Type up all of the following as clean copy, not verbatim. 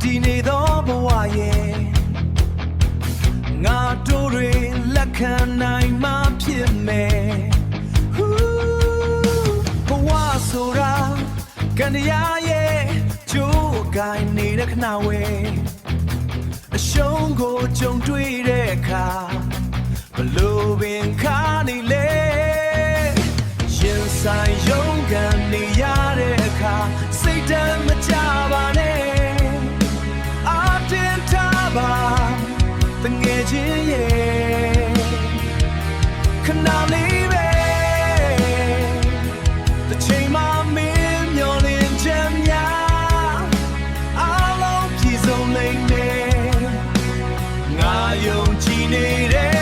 ဒီနေသောဘဝရဲ့ငါတို့တွေလက်ခံနိုင်မှဖြစ်မယ်ဘဝဆိုတာကန်တရားရဲ့ကြိုးကိုင်းနေတဲ့ခဏဝဲအရှုံးကိုကြုံတွေ့တဲ့အခါဘလို့ပင်ခါနေလဲရင်ဆိုင်ရုန်းကန်နေရတဲ့အခါစိတ်တမ်းမကြပါနဲ့အတင်းထားပါတငယ်ချင်းရဲ့ခဏလေးပဲတစ်ချိန်မှမင်းမျောလင်းချက်များအားလုံးပြည့်စုံလိမ့်မယ်ငါယုံကြည်နေတဲ့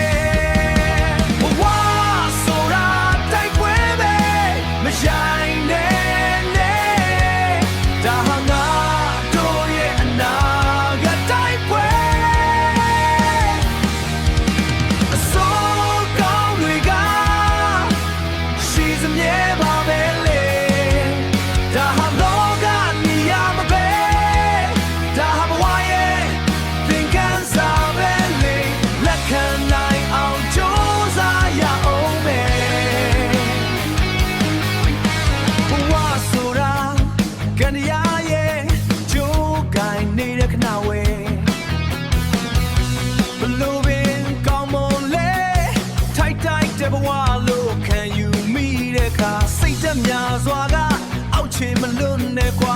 စိတ်တများစွာကအောက်ချေမလွတ်နဲ့ကွာ